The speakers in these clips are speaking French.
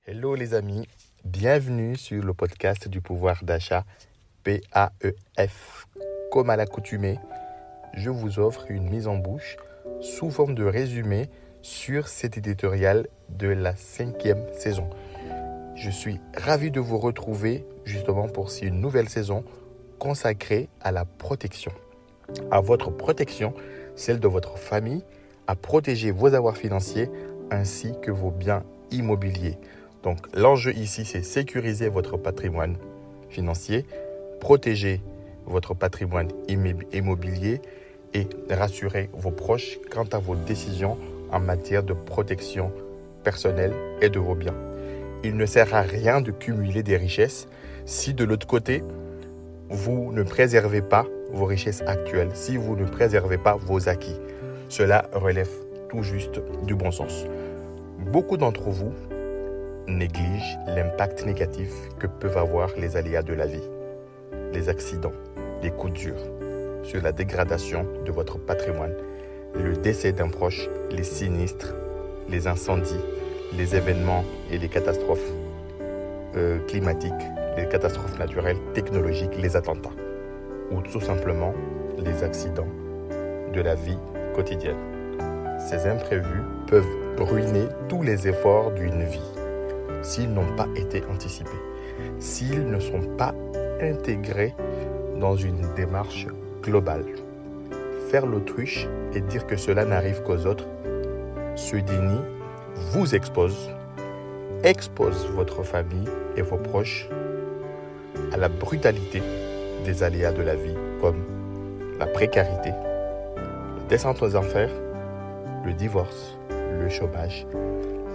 Hello les amis, bienvenue sur le podcast du pouvoir d'achat PAEF. Comme à l'accoutumée, je vous offre une mise en bouche sous forme de résumé sur cet éditorial de la 5e saison. Je suis ravi de vous retrouver justement pour une nouvelle saison consacrée à la protection. À votre protection, celle de votre famille, à protéger vos avoirs financiers ainsi que vos biens immobiliers. Donc l'enjeu ici, c'est sécuriser votre patrimoine financier, protéger votre patrimoine immobilier et rassurer vos proches quant à vos décisions en matière de protection personnelle et de vos biens. Il ne sert à rien de cumuler des richesses si de l'autre côté, vous ne préservez pas vos richesses actuelles, si vous ne préservez pas vos acquis. Cela relève tout juste du bon sens. Beaucoup d'entre vous négligent l'impact négatif que peuvent avoir les aléas de la vie, les accidents, les coups durs, sur la dégradation de votre patrimoine, le décès d'un proche, les sinistres, les incendies, les événements et les catastrophes climatiques, les catastrophes naturelles, technologiques, les attentats, ou tout simplement les accidents de la vie quotidienne. Ces imprévus peuvent ruiner tous les efforts d'une vie s'ils n'ont pas été anticipés, s'ils ne sont pas intégrés dans une démarche globale. Faire l'autruche et dire que cela n'arrive qu'aux autres, ce déni vous expose votre famille et vos proches à la brutalité des aléas de la vie, comme la précarité, la descente aux enfers, le divorce, le chômage,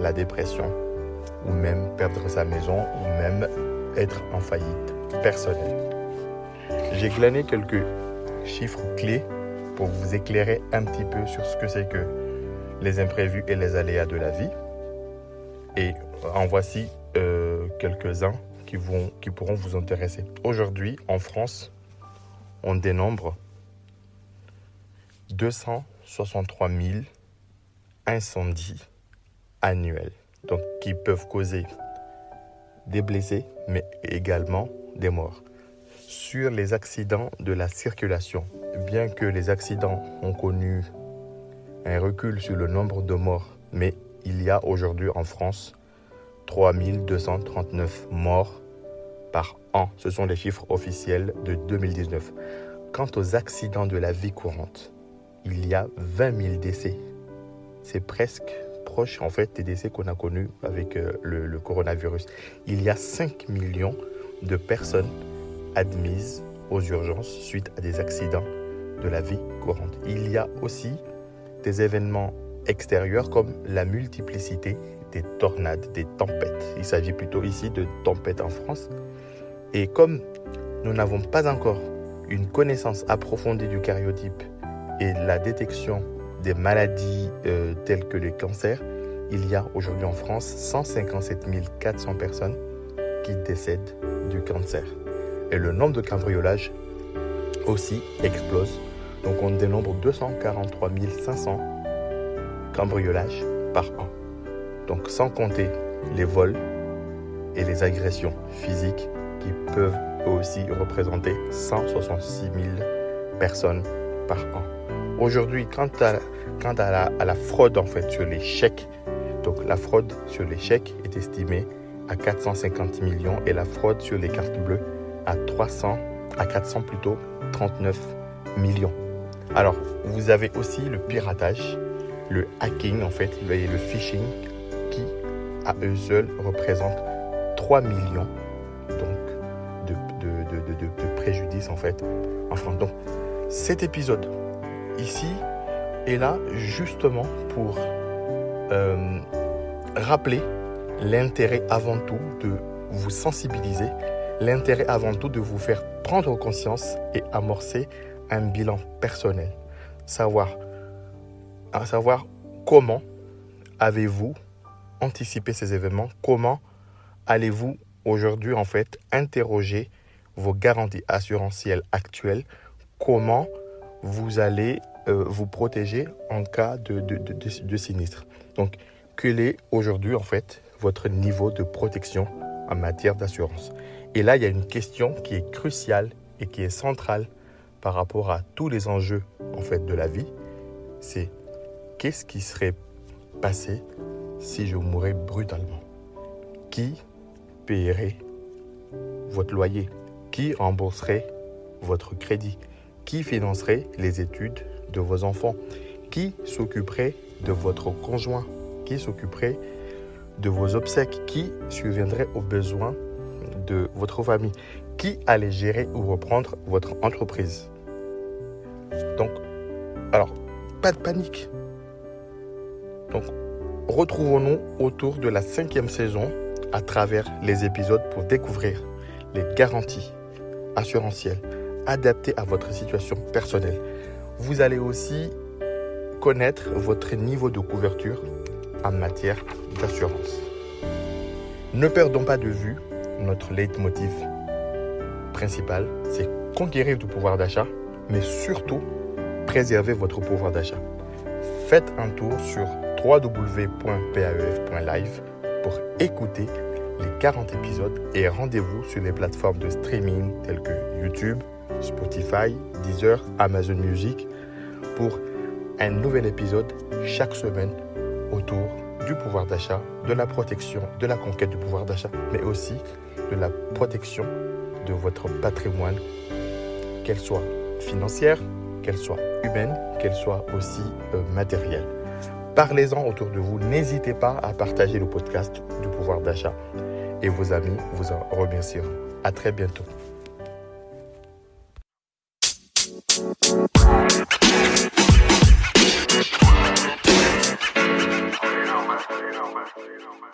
la dépression, ou même perdre sa maison, ou même être en faillite personnelle. J'ai glané quelques chiffres clés pour vous éclairer un petit peu sur ce que c'est que les imprévus et les aléas de la vie. Et en voici quelques-uns qui pourront vous intéresser. Aujourd'hui, en France, on dénombre 263 000 incendies annuels, donc qui peuvent causer des blessés, mais également des morts. Sur les accidents de la circulation, bien que les accidents ont connu un recul sur le nombre de morts, mais il y a aujourd'hui en France 3 239 morts par an. Ce sont les chiffres officiels de 2019. Quant aux accidents de la vie courante, il y a 20 000 décès. C'est presque proche en fait des décès qu'on a connus avec le coronavirus. Il y a 5 millions de personnes admises aux urgences suite à des accidents de la vie courante. Il y a aussi des événements extérieurs comme la multiplicité des tornades, des tempêtes. Il s'agit plutôt ici de tempêtes en France. Et comme nous n'avons pas encore une connaissance approfondie du karyotype et la détection des maladies telles que le cancer, il y a aujourd'hui en France 157 400 personnes qui décèdent du cancer. Et le nombre de cambriolages aussi explose. Donc on dénombre 243 500 cambriolages par an. Donc sans compter les vols et les agressions physiques qui peuvent aussi représenter 166 000 personnes par an. Aujourd'hui, quant à la fraude en fait sur les chèques, donc la fraude sur les chèques est estimée à 450 millions et la fraude sur les cartes bleues à 439 millions. Alors, vous avez aussi le piratage, le hacking en fait, et le phishing qui, à eux seuls, représentent 3 millions donc, de préjudices en fait en France. Donc, cet épisode ici est là justement pour rappeler l'intérêt avant tout de vous sensibiliser, l'intérêt avant tout de vous faire prendre conscience et amorcer un bilan personnel. Savoir comment avez-vous anticipé ces événements, comment allez-vous aujourd'hui en fait interroger vos garanties assurantielles actuelles, comment vous allez vous protéger en cas de sinistre. Donc, quel est aujourd'hui en fait votre niveau de protection en matière d'assurance? Et là, il y a une question qui est cruciale et qui est centrale par rapport à tous les enjeux en fait de la vie. C'est qu'est-ce qui serait passé si je mourais brutalement? Qui paierait votre loyer? Qui rembourserait votre crédit? Qui financerait les études de vos enfants? Qui s'occuperait de votre conjoint? Qui s'occuperait de vos obsèques? Qui subviendrait aux besoins de votre famille? Qui allait gérer ou reprendre votre entreprise? Donc, alors, pas de panique. Donc, retrouvons-nous autour de la 5e saison à travers les épisodes pour découvrir les garanties assurantielles adaptées à votre situation personnelle. Vous allez aussi connaître votre niveau de couverture en matière d'assurance. Ne perdons pas de vue notre leitmotiv principal, c'est conquérir du pouvoir d'achat, mais surtout préserver votre pouvoir d'achat. Faites un tour sur www.paef.live pour écouter les 40 épisodes et rendez-vous sur les plateformes de streaming telles que YouTube, Spotify, Deezer, Amazon Music pour un nouvel épisode chaque semaine autour du pouvoir d'achat, de la protection, de la conquête du pouvoir d'achat, mais aussi de la protection de votre patrimoine, qu'elle soit financière, qu'elle soit humaine, qu'elle soit aussi matérielle. Parlez-en autour de vous. N'hésitez pas à partager le podcast du pouvoir d'achat et vos amis vous en remercieront. À très bientôt. You know, man.